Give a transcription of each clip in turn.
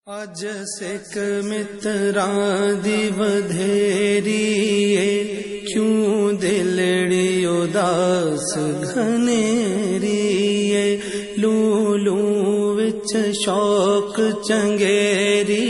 اج سکھ متراں دی ودھیری کیوں دلڑی اداس گھنیری لولو وچ شوق چنگیری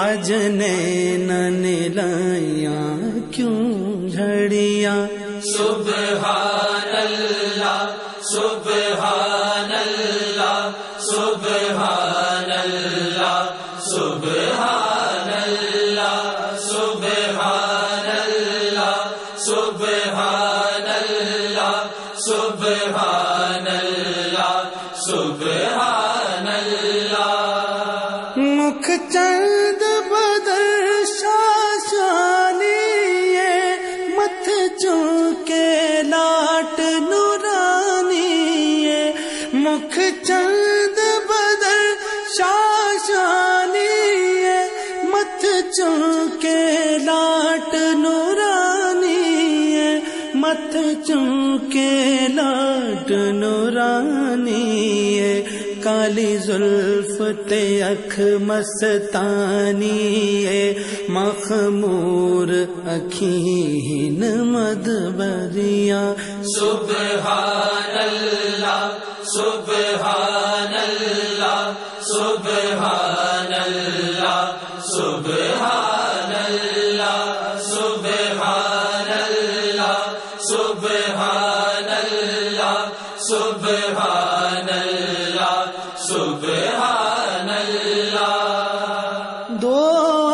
اج نینن لائیاں کیوں جھڑیاں سبحان اللہ سبحان اللہ سبحان اللہ سبحان اللہ سبحان اللہ سبحان اللہ سبحان اللہ سبحان اللہ مکھ چند بدر شاشانی متھ چونکے لاٹ نورانی مکھ چند بدر شاشانی متھ چونکے لاٹ نورانی متھ چونکے لاٹ نورانی کالی زلف تے اکھ مستانی مخمور اکھیں مدبریاں سبحان اللہ سبحان اللہ سبحان اللہ سبحان اللہ سبحان اللہ سبحان اللہ سبحان اللہ سبحان اللہ دو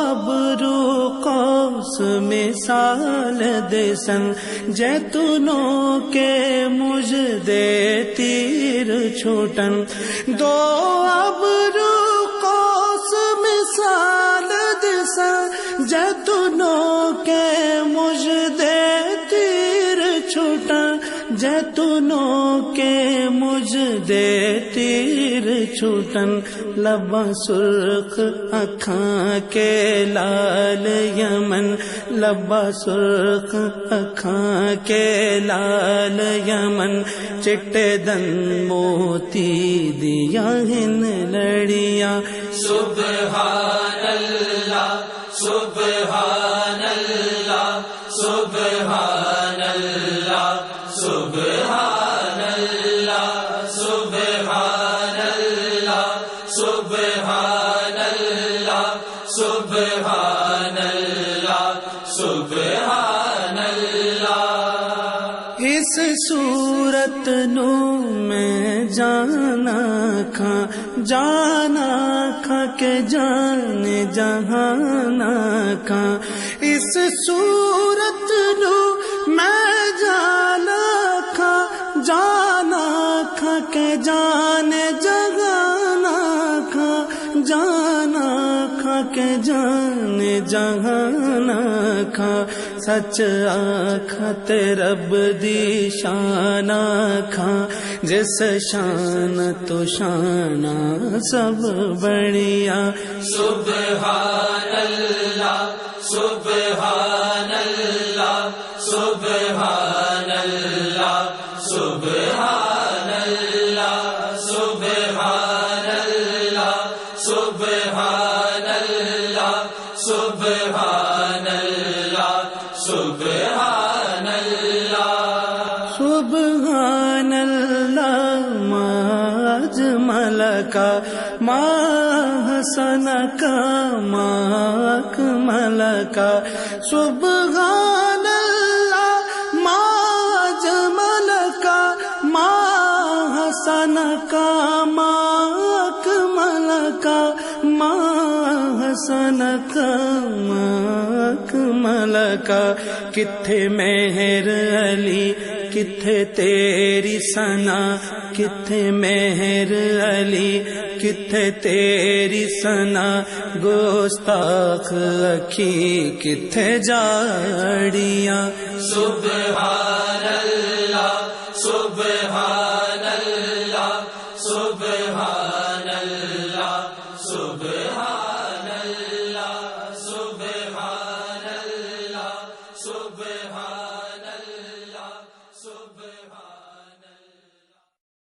ابرو قوس مثال دسن جیتونوں کے مجھ دے تیر چھوٹن دو ابرو قوس مثال دسن جیتونوں کے مجھ دے تیر چھوٹن جیتونوں کے مجھ دے تیر چھوٹن لباں سرخ اکھاں کے لال یمن لباں سرخ اکھاں کے لال یمن چٹے دن موتی دیا ہن لڑیاں سبحان اللہ سبحان اللہ سبحان اللہ سبحان اللہ سبحان اللہ سبحان اللہ سبحان اللہ سبحان اللہ اس صورت نو میں جانا کھا کہ جان جہانا کھا اس صورت نو میں جانا کھا کہ جان جہانا کھا جانا کھا کہ جان جہانا کھا سچ آکھا تے رب دی شان آکھا جس شان تو شانہ سب بڑیا سبحان اللہ سبحان اللہ سبحان اللہ سبحان اللہ سبحان اللہ سبحان اللہ سبحان اللہ سبحان اللہ سبحان اللہ ما اجمل کا ما حسن کا ما اکمل کا سبحان اللہ ما اجمل کا ما حسن کا ما اکمل کا ما حسن کا ما اکمل کا کتھے مہر علی کتھے تیری ثنا کتھے مہر علی کتھے تیری ثنا گستاخ اکھی کتھے جاڑیاں سبحان اللہ سبحان اللہ سبحان اللہ سبحان اللہ سبحان اللہ سبحان اللہ سبحان